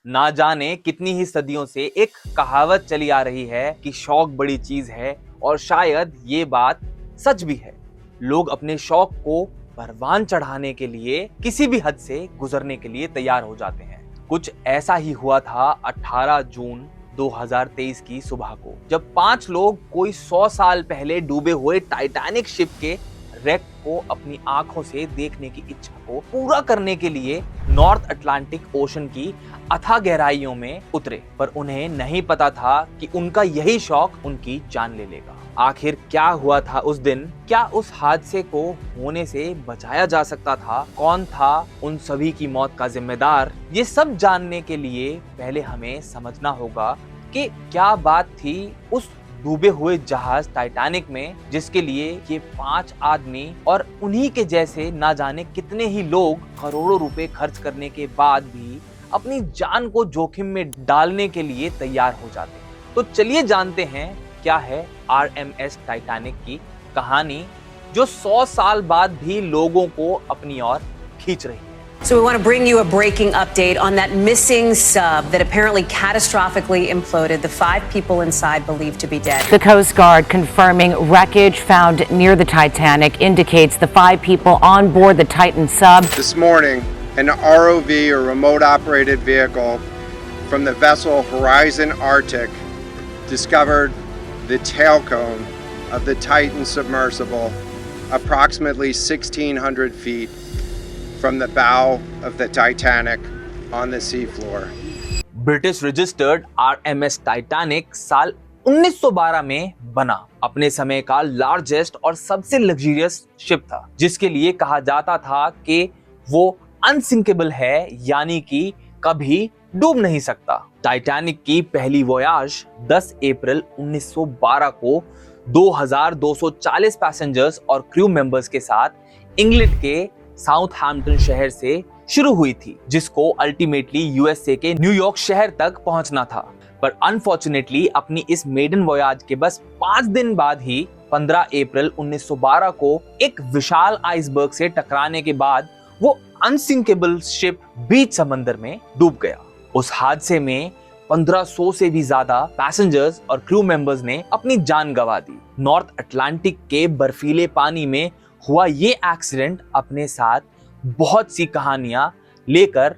ना जाने कितनी ही सदियों से एक कहावत चली आ रही है कि शौक बड़ी चीज है और शायद ये बात सच भी है। लोग अपने शौक को परवान चढ़ाने के लिए किसी भी हद से गुजरने के लिए तैयार हो जाते हैं। कुछ ऐसा ही हुआ था 18 जून 2023 की सुबह को, जब 5 लोग कोई 100 साल पहले डूबे हुए टाइटैनिक शिप के रेक को अपनी आंखों से देखने की इच्छा को पूरा करने के लिए नॉर्थ अटलांटिक ओशन की अथाह गहराइयों में उतरे। पर उन्हें नहीं पता था कि उनका यही शौक उनकी जान ले लेगा। आखिर क्या हुआ था उस दिन? क्या उस हादसे को होने से बचाया जा सकता था? कौन था उन सभी की मौत का जिम्मेदार? ये सब जानने के लिए पहले हमें समझना होगा कि क्या बात थी उस डूबे हुए जहाज टाइटैनिक में, जिसके लिए ये 5 आदमी और उन्हीं के जैसे ना जाने कितने ही लोग करोड़ों रुपए खर्च करने के बाद भी अपनी जान को जोखिम में डालने के लिए तैयार हो जाते हैं। तो चलिए जानते हैं क्या है RMS टाइटैनिक की कहानी, जो 100 साल बाद भी लोगों को अपनी ओर खींच रही है। So we want to bring you a breaking update on that missing sub that apparently catastrophically imploded. The 5 people inside believed to be dead. The Coast Guard confirming wreckage found near the Titanic indicates the 5 people on board the Titan sub. This morning, an ROV or remote operated vehicle from the vessel Horizon Arctic discovered the tail cone of the Titan submersible approximately 1,600 feet from the bow of the Titanic on the seafloor. British registered RMS Titanic साल 1912 में बना अपने समय का largest और सबसे luxurious ship था, जिसके लिए कहा जाता था कि वो अनसिंकेबल है, यानी कि कभी डूब नहीं सकता। टाइटैनिक की पहली वोयाज 10 अप्रैल 1912 को 2240 पैसेंजर्स और क्रू मेंबर्स के साथ इंग्लैंड के साउथहैम्पटन शहर से शुरू हुई थी, जिसको अल्टीमेटली USA के न्यूयॉर्क शहर तक पहुंचना था। पर अनफॉर्चुनेटली अपनी इस मेडन वोयाज के बस 5 दिन बाद ही 15 अप्रैल 1912 को एक विशाल आइसबर्ग से टकराने के बाद वो अनसिंकेबल शिप बीच समंदर में डूब गया। उस हादसे में 1500 से भी ज्यादा पैसेंजर्स और क्रू मेंबर्स ने अपनी जान गंवा दी। नॉर्थ अटलांटिक के बर्फीले पानी में हुआ ये एक्सीडेंट अपने साथ बहुत सी कहानियां लेकर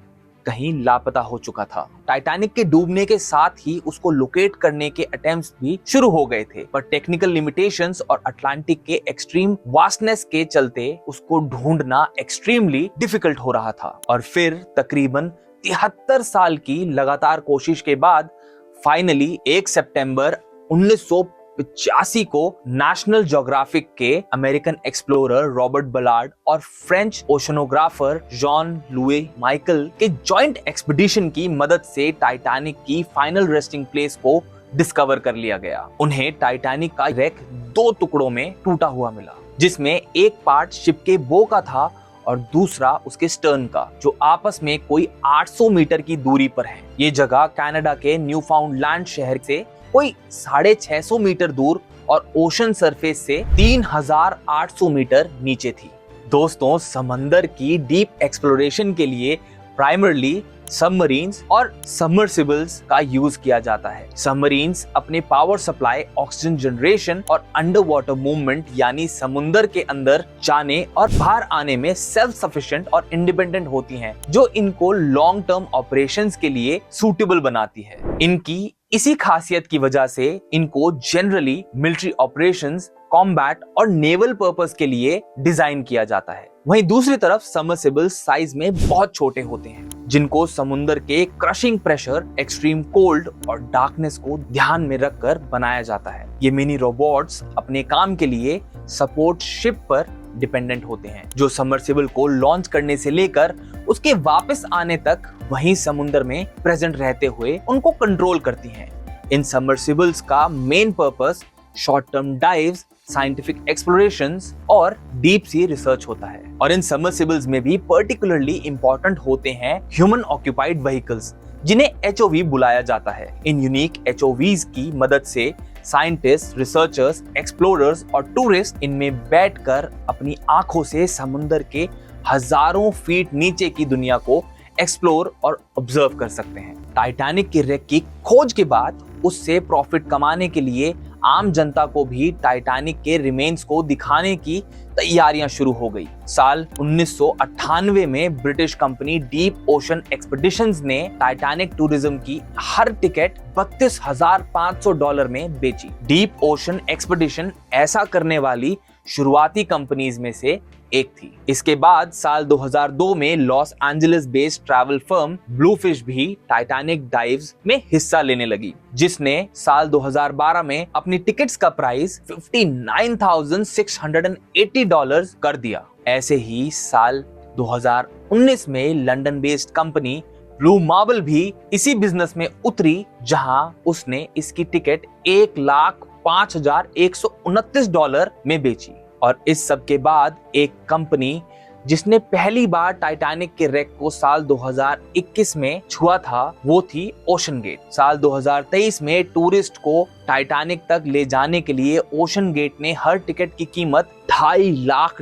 कहीं लापता हो चुका था। टाइटैनिक के डूबने के साथ ही उसको लोकेट करने के अटेम्प्ट्स भी शुरू हो गए थे, पर टेक्निकल लिमिटेशंस और अटलांटिक के एक्सट्रीम वास्टनेस के चलते उसको ढूंढना एक्सट्रीमली डिफिकल्ट हो रहा था। और फिर तकरीबन 73 साल की लगातार कोशिश के बाद फाइनली 1 सितंबर 1985 को नेशनल ज्योग्राफिक के अमेरिकन एक्सप्लोरर रॉबर्ट बलार्ड और फ्रेंच ओशनोग्राफर जॉन लुई माइकल के जॉइंट एक्सपीडिशन की मदद से टाइटैनिक की फाइनल रेस्टिंग प्लेस को डिस्कवर कर लिया गया। उन्हें टाइटैनिक का रेक 2 टुकड़ों में टूटा हुआ मिला, जिसमें एक पार्ट शिप के बो का था और दूसरा उसके स्टर्न का, जो आपस में कोई 800 मीटर की दूरी पर है। ये जगह कनाडा के न्यूफाउंडलैंड शहर से कोई 650 मीटर दूर और ओशन सरफेस से 3800 मीटर नीचे थी। दोस्तों, समंदर की डीप एक्सप्लोरेशन के लिए प्राइमरली सबमरीन्स और सबमर्सिबल्स का यूज किया जाता है। सबमरीन्स अपने पावर सप्लाई, ऑक्सीजन जनरेशन और अंडर वाटर मूवमेंट यानी समुंदर के अंदर जाने और बाहर आने में सेल्फ सफिशिएंट और इंडिपेंडेंट होती हैं, जो इनको लॉन्ग टर्म ऑपरेशंस के लिए सूटेबल बनाती है। इनकी इसी खासियत की वजह से इनको जनरली मिलिट्री ऑपरेशंस, कॉम्बैट और नेवल पर्पस के लिए डिजाइन किया जाता है। वहीं दूसरी तरफ सबमर्सिबल्स साइज में बहुत छोटे होते हैं, जिनको समुंदर के क्रशिंग प्रेशर, एक्सट्रीम कोल्ड और डार्कनेस को ध्यान में रखकर बनाया जाता है। ये मिनी रोबोट्स अपने काम के लिए सपोर्ट शिप पर डिपेंडेंट होते हैं, जो सबमर्सिबल को लॉन्च करने से लेकर उसके वापस आने तक वहीं समुंदर में प्रेजेंट रहते हुए उनको कंट्रोल करती हैं। इन सबमर्सिबल्स का main purpose short term dives, scientific explorations और डीप सी रिसर्च होता है। और इन सबमर्सिबल्स में भी पर्टिकुलरली इंपॉर्टेंट होते हैं ह्यूमन ऑक्यूपाइड व्हीकल्स, जिन्हें HOV बुलाया जाता है। इन यूनिक HOVs की मदद से साइंटिस्ट, रिसर्चर्स, एक्सप्लोरर्स और टूरिस्ट इनमें बैठकर अपनी आंखों से समुंदर के हजारों फीट नीचे की दुनिया को एक्सप्लोर और ऑब्जर्व कर सकते हैं। टाइटैनिक के wreck की खोज के बाद उससे प्रॉफिट कमाने के लिए आम जनता को भी टाइटैनिक के रिमेन्स को दिखाने की तैयारियां शुरू हो गई। साल 1998 में British company deep ocean expeditions ने टाइटैनिक टूरिज्म की हर टिकट $32,500 में बेची। डीप ओशन एक्सपेडिशन ऐसा करने वाली शुरुआती कंपनीज में से एक थी। इसके बाद साल 2002 में Los Angeles based travel firm Bluefish भी टाइटैनिक डाइव्स में हिस्सा लेने लगी, जिसने साल 2012 में अपनी टिकट्स का प्राइस $59,680 कर दिया। ऐसे ही साल 2019 में London based company blue marble भी इसी बिजनेस में उतरी, जहां उसने इसकी टिकट $1,05,129 में बेची। और इस सब के बाद एक कंपनी जिसने पहली बार टाइटैनिक के wreck को साल 2021 में छुआ था, वो थी ओशन गेट। साल 2023 में टूरिस्ट को टाइटैनिक तक ले जाने के लिए ओशन गेट ने हर टिकट की कीमत $2.5 लाख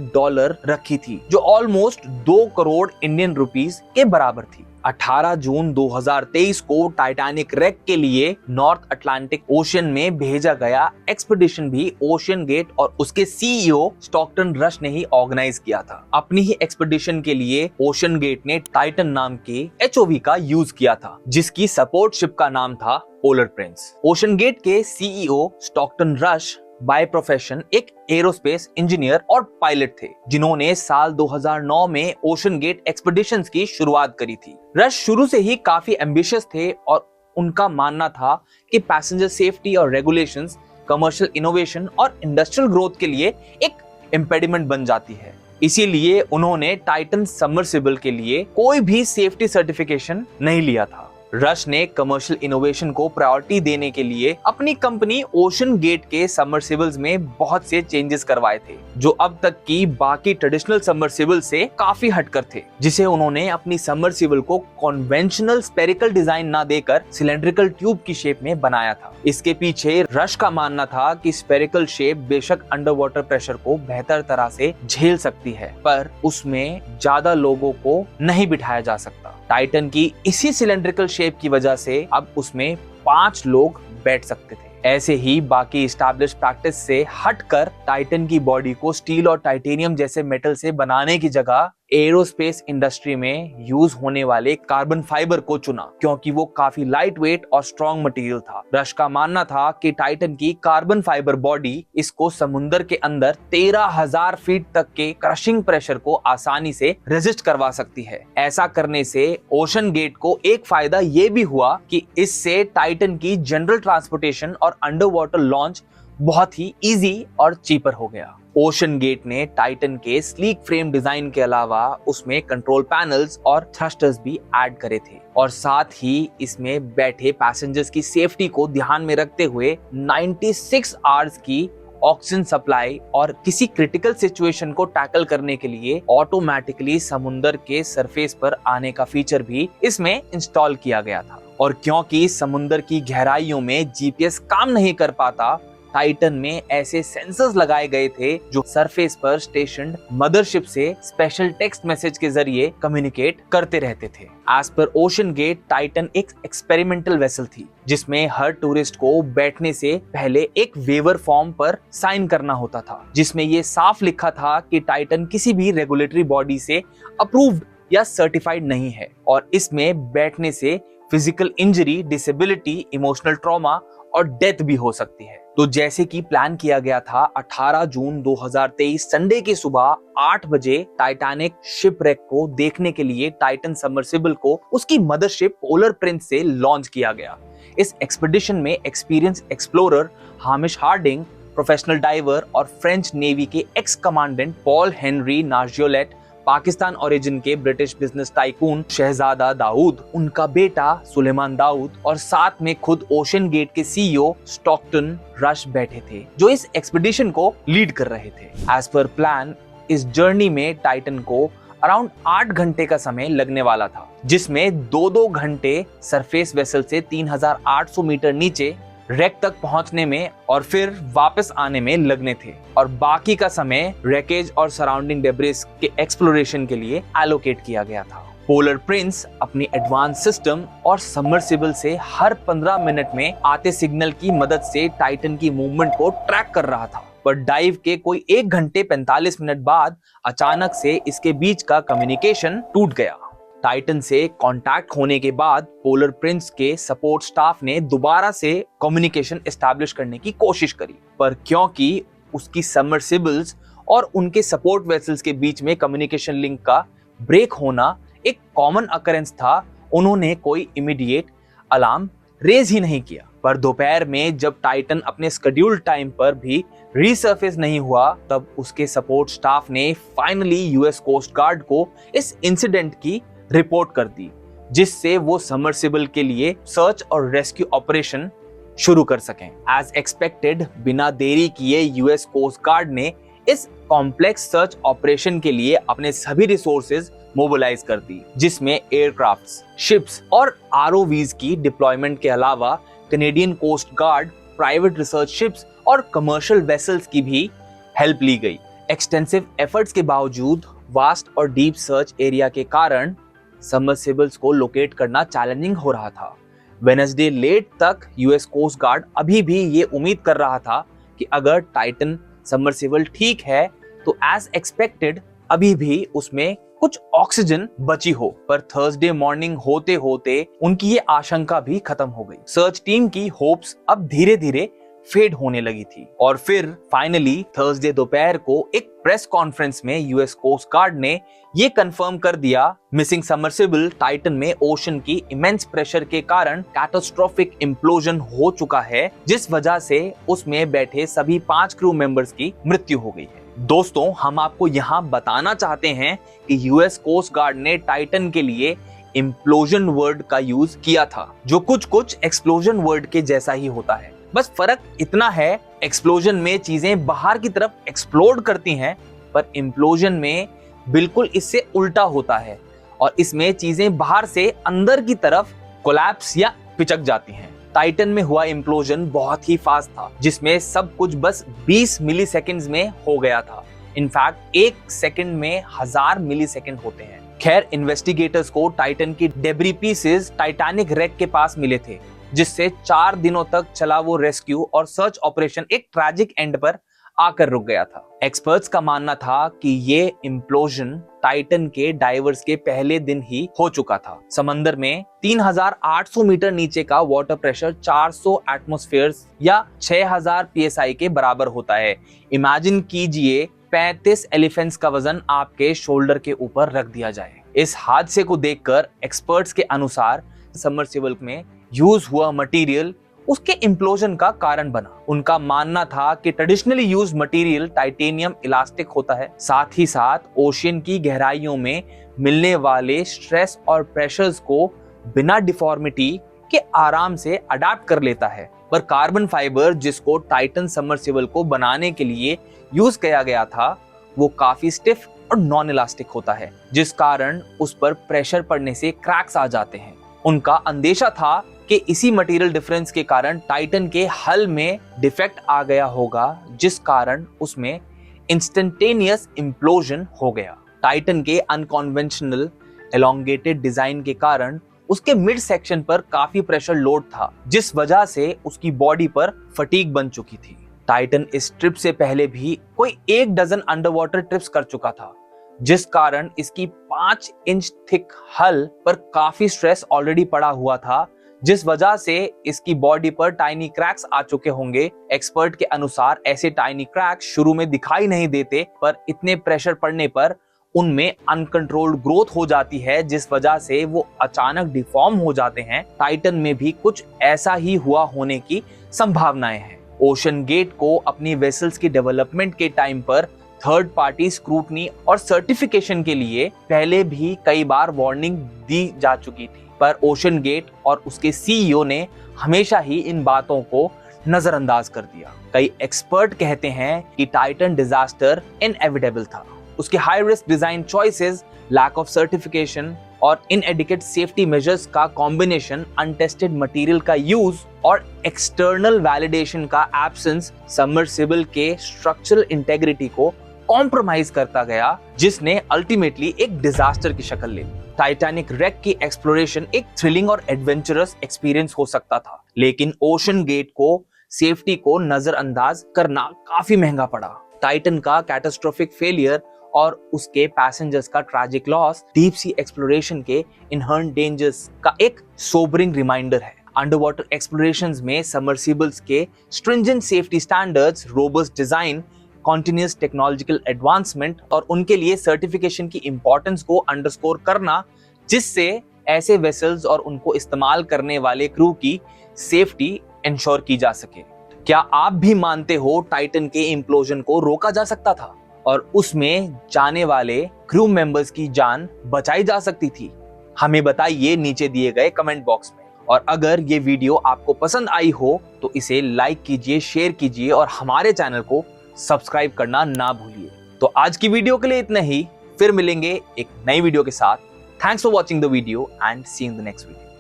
रखी थी, जो ऑलमोस्ट 2 करोड़ इंडियन रुपीस के बराबर थी। 18 जून 2023 को टाइटैनिक wreck के लिए नॉर्थ अटलांटिक ओशन में भेजा गया एक्सपेडिशन भी ओशन गेट और उसके सीईओ स्टॉकटन रश ने ही ऑर्गेनाइज किया था। अपनी ही एक्सपेडिशन के लिए ओशन गेट ने टाइटन नाम के HOV का यूज किया था, जिसकी सपोर्ट शिप का नाम था पोलर प्रिंस। ओशन गेट के CEO Stockton rush by profession एक एरोस्पेस इंजीनियर और पायलट थे, जिन्होंने साल 2009 में ओशन गेट एक्सपेडिशंस की शुरुआत करी थी। रश शुरू से ही काफी एम्बिशियस थे और उनका मानना था कि पैसेंजर सेफ्टी और रेगुलेशंस कमर्शियल इनोवेशन और इंडस्ट्रियल ग्रोथ के लिए एक इम्पेडिमेंट बन जाती है। इसीलिए उन्होंने टाइटन सबमर्सिबल के लिए कोई भी सेफ्टी सर्टिफिकेशन नहीं लिया था। रश ने कमर्शियल इनोवेशन को प्रायोरिटी देने के लिए अपनी कंपनी ओशन गेट के सबमर्सिबल्स में बहुत से चेंजेस करवाए थे, जो अब तक की बाकी ट्रेडिशनल सबमर्सिबल से काफी हटकर थे, जिसे उन्होंने अपनी सबमर्सिबल को कन्वेंशनल स्फेरिकल डिजाइन ना देकर सिलेंड्रिकल ट्यूब की शेप में बनाया था। इसके पीछे रश का मानना था कि स्फेरिकल शेप बेशक अंडर वाटर प्रेशर को बेहतर तरह से झेल सकती है, पर उसमें ज्यादा लोगों को नहीं बिठाया जा सकता। टाइटन की इसी सिलेंड्रिकल शेप की वजह से अब उसमें 5 लोग बैठ सकते थे। ऐसे ही बाकी एस्टैब्लिश प्रैक्टिस से हटकर टाइटन की बॉडी को स्टील और टाइटेनियम जैसे मेटल से बनाने की जगह एरोस्पेस इंडस्ट्री में यूज होने वाले कार्बन फाइबर को चुना, क्योंकि वो काफी लाइट वेट और स्ट्रॉन्ग मटेरियल था। रश का मानना था कि टाइटन की कार्बन फाइबर बॉडी इसको समुद्र के अंदर 13,000 फीट तक के क्रशिंग प्रेशर को आसानी से रेजिस्ट करवा सकती है। ऐसा करने से ओशन गेट को एक फायदा ये भी हुआ कि इससे टाइटन की जनरल ट्रांसपोर्टेशन और अंडर वाटर लॉन्च बहुत ही इजी और चीपर हो गया। ओशन गेट ने टाइटन के स्लीक फ्रेम डिजाइन के अलावा उसमें कंट्रोल पैनल्स और थ्रस्टर्स भी ऐड करे थे, और साथ ही इसमें बैठे पैसेंजर्स की सेफ्टी को ध्यान में रखते हुए 96 आवर्स की ऑक्सीजन सप्लाई और किसी क्रिटिकल सिचुएशन को टैकल करने के लिए ऑटोमेटिकली समुद्र के सरफेस पर आने का फीचर भी इसमें इंस्टॉल किया गया था। और क्योंकि समुद्र की गहराइयों में जीपीएस काम नहीं कर पाता, टाइटन में ऐसे सेंसर्स लगाए गए थे जो सरफेस पर स्टेशन्ड मदरशिप से स्पेशल टेक्स्ट मैसेज के जरिए कम्युनिकेट करते रहते थे। As per OceanGate, Titan एक एक्सपेरिमेंटल वेसल थी, जिसमें हर टूरिस्ट को बैठने से पहले एक वेवर फॉर्म पर साइन करना होता था, जिसमें ये साफ लिखा था कि टाइटन किसी भी रेगुलेटरी बॉडी से अप्रूव्ड या सर्टिफाइड नहीं है, और इसमें बैठने से physical injury, disability, emotional trauma और डेथ भी हो सकती है। तो जैसे कि प्लान किया गया था, 18 जून 2023 संडे की सुबह 8 बजे टाइटैनिक शिपरेक को देखने के लिए टाइटन सबमर्सिबल को उसकी मदरशिप पोलर प्रिंस से लॉन्च किया गया। इस एक्सपेडिशन में experience explorer Hamish Harding, professional diver और फ्रेंच नेवी के ex commandant Paul Henri Nargeolet, Pakistan origin के British business tycoon Shahzada Dawood, उनका बेटा सुलेमान दाऊद और साथ में खुद ओशन गेट के सीईओ स्टॉकटन रश बैठे थे, जो इस एक्सपेडिशन को लीड कर रहे थे। एज पर प्लान इस जर्नी में टाइटन को अराउंड 8 घंटे का समय लगने वाला था, जिसमें 2-2 घंटे सरफेस वेसल से 3,800 मीटर नीचे रेक तक पहुंचने में और फिर वापस आने में लगने थे, और बाकी का समय रैकेज और सराउंडिंग डेब्रिस के एक्सप्लोरेशन के लिए एलोकेट किया गया था। पोलर प्रिंस अपनी एडवांस सिस्टम और सबमर्सिबल से हर 15 मिनट में आते सिग्नल की मदद से टाइटन की मूवमेंट को ट्रैक कर रहा था, पर डाइव के कोई 1 घंटे 45 मिनट बाद अचानक से इसके बीच का कम्युनिकेशन टूट गया। टाइटन से कांटेक्ट होने के बाद पोलर प्रिंस के सपोर्ट स्टाफ ने दोबारा से कम्युनिकेशन एस्टैब्लिश करने की कोशिश करी, पर क्योंकि उसकी सबमर्सिबल्स और उनके सपोर्ट वेसल्स के बीच में कम्युनिकेशन लिंक का ब्रेक होना एक कॉमन अकरेंस था, उन्होंने कोई इमीडिएट अलार्म रेज ही नहीं किया। पर दोपहर में जब टाइटन अपने शेड्यूल्ड टाइम पर भी रीसर्फेस नहीं हुआ, तब उसके सपोर्ट स्टाफ ने फाइनली यूएस कोस्ट गार्ड को इस इंसिडेंट की रिपोर्ट कर दी, जिससे वो सबमर्सिबल के लिए सर्च और रेस्क्यू ऑपरेशन शुरू कर सकें। एज एक्सपेक्टेड, बिना देरी किए यूएस कोस्ट गार्ड ने इस कॉम्प्लेक्स सर्च ऑपरेशन के लिए अपने सभी रिसोर्सेज मोबिलाइज कर दी, जिसमें एयरक्राफ्ट्स, शिप्स और आरओवीज की डिप्लॉयमेंट के अलावा Canadian coast guard, private research ships और कमर्शियल वेसल्स की भी हेल्प ली गई। एक्सटेंसिव एफर्ट्स के बावजूद वास्ट और डीप सर्च एरिया के कारण सबमर्सिबल्स को लोकेट करना चैलेंजिंग हो रहा था। वेडनेसडे लेट तक यूएस कोस्ट गार्ड अभी भी ये उम्मीद कर रहा था कि अगर टाइटन सबमर्सिबल ठीक है तो एज एक्सपेक्टेड अभी भी उसमें कुछ ऑक्सीजन बची हो, पर थर्सडे मॉर्निंग होते होते उनकी ये आशंका भी खत्म हो गई। सर्च टीम की होप्स अब धीरे धीरे फेड होने लगी थी और फिर फाइनली थर्सडे दोपहर को एक प्रेस कॉन्फ्रेंस में यूएस कोस्ट गार्ड ने ये कंफर्म कर दिया मिसिंग सबमर्सिबल टाइटन में ओशन की इमेंस प्रेशर के कारण कैटास्ट्रोफिक इम्प्लोजन हो चुका है, जिस वजह से उसमें बैठे सभी 5 क्रू मेंबर्स की मृत्यु हो गई है। दोस्तों, हम आपको यहाँ बताना चाहते हैं कि यूएस कोस्ट गार्ड ने टाइटन के लिए इम्प्लोजन वर्ड का यूज किया था, जो कुछ एक्सप्लोजन वर्ड के जैसा ही होता है। बस फर्क इतना है, एक्सप्लोजन में चीजें बाहर की तरफ एक्सप्लोड करती हैं, पर इम्प्लोजन में बिल्कुल इससे उल्टा होता है और इसमें चीजें बाहर से अंदर की तरफ कोलैप्स या पिचक जाती हैं। टाइटन में हुआ इम्प्लोजन बहुत ही फास्ट था, जिसमें सब कुछ बस 20 मिलीसेकंड्स में हो गया था। इनफैक्ट 1 सेकंड में 1000 मिलीसेकंड होते हैं। खैर, इन्वेस्टिगेटर्स को टाइटन की डेब्री पीसेस टाइटैनिक रेक के पास मिले थे, जिससे 4 दिनों तक चला वो रेस्क्यू और सर्च ऑपरेशन एक ट्रैजिक एंड पर आकर रुक गया था। एक्सपर्ट्स का मानना था कि ये इम्प्लोजन टाइटन के डाइवर्स के पहले दिन ही हो चुका था। समंदर में 3800 मीटर नीचे का वाटर प्रेशर 400 एटमॉस्फेयर्स या 6000 psi के बराबर होता है। इमेजिन कीजिए 35 एलिफेंट्स का वजन आपके शोल्डर के ऊपर रख दिया जाए। इस हादसे को देखकर एक्सपर्ट्स के अनुसार सबमर्सिबल में यूज हुआ मटेरियल उसके इम्प्लोजन का कारण बना। उनका मानना था कि traditionally used material titanium elastic होता है, साथ ही साथ ओशियन की गहराइयों में मिलने वाले स्ट्रेस और प्रेशर्स को बिना डिफॉर्मिटी के आराम से अडैप्ट कर लेता है। पर कार्बन फाइबर जिसको टाइटन सबमर्सिबल को बनाने के लिए यूज किया गया था, वो काफी स्टिफ और नॉन इलास्टिक होता है, जिस कारण उस पर प्रेशर पड़ने से क्रैक्स आ जाते हैं। उनका अंदेशा था कि इसी मटेरियल डिफरेंस के कारण टाइटन के हल में डिफेक्ट आ गया होगा, जिस कारण उसमें इंस्टेंटेनियस इम्प्लोजन हो गया। टाइटन के अनकन्वेंशनल एलोंगेटेड डिजाइन के कारण उसके मिड सेक्शन पर काफी प्रेशर लोड था, जिस वजह से उसकी बॉडी पर फटीग बन चुकी थी। टाइटन इस ट्रिप से पहले भी कोई 1 डजन अंडर वाटर ट्रिप्स कर चुका था, जिस कारण इसकी 5 इंच थिक हल पर काफी स्ट्रेस ऑलरेडी पड़ा हुआ था, जिस वजह से इसकी बॉडी पर टाइनी क्रैक्स आ चुके होंगे। एक्सपर्ट के अनुसार ऐसे टाइनी क्रैक्स शुरू में दिखाई नहीं देते, पर इतने प्रेशर पड़ने पर उनमें अनकंट्रोल्ड ग्रोथ हो जाती है, जिस वजह से वो अचानक डिफॉर्म हो जाते हैं। टाइटन में भी कुछ ऐसा ही हुआ होने की संभावनाएं हैं। ओशन गेट को अपनी वेसल्स की डेवलपमेंट के टाइम पर थर्ड पार्टी स्क्रूटनी और सर्टिफिकेशन के लिए पहले भी कई बार वार्निंग दी जा चुकी थी, पर ओशन गेट और उसके सीईओ ने हमेशा ही इन बातों को नजरअंदाज कर दिया। कई एक्सपर्ट कहते हैं कि टाइटन डिजास्टर इनएविटेबल था। उसके high risk design choices, lack of certification और इनएडिक्वेट सेफ्टी मेजर्स का कॉम्बिनेशन, अनटेस्टेड मटेरियल का यूज और एक्सटर्नल वैलिडेशन का एब्सेंस सबमर्सिबल के स्ट्रक्चरल इंटेग्रिटी को कॉम्प्रोमाइज करता गया, जिसने अल्टीमेटली एक डिजास्टर की शक्ल ले ली। टाइटैनिक रेक की एक्सप्लोरेशन एक थ्रिलिंग और एडवेंचरस एक्सपीरियंस हो सकता था, लेकिन ओशन गेट को सेफ्टी को नजरअंदाज करना काफी महंगा पड़ा। टाइटन का कैटास्ट्रोफिक फेलियर और उसके पैसेंजर्स का tragic loss deep sea exploration के इनहर्न्ट डेंजर्स का एक सोबरिंग रिमाइंडर है। अंडरवाटर एक्सप्लोरेशंस में सबमर्सिबल्स के stringent safety standards, robust design, continuous technological advancement और उनके लिए सर्टिफिकेशन की इंपॉर्टेंस को अंडरस्कोर करना, जिससे ऐसे वेसल्स और उनको इस्तेमाल करने वाले क्रू की सेफ्टी इंश्योर की जा सके। क्या आप भी मानते हो टाइटन के इम्प्लोजन को रोका जा सकता था और उसमें जाने वाले क्रू मेंबर्स की जान बचाई जा सकती थी? हमें बताइए नीचे दिए गए कमेंट बॉक्स में। और अगर ये वीडियो आपको पसंद आई हो तो इसे लाइक कीजिए, शेयर कीजिए और हमारे चैनल को सब्सक्राइब करना ना भूलिए। तो आज की वीडियो के लिए इतना ही, फिर मिलेंगे एक नई वीडियो के साथ। Thanks for watching the video and see you in the next video.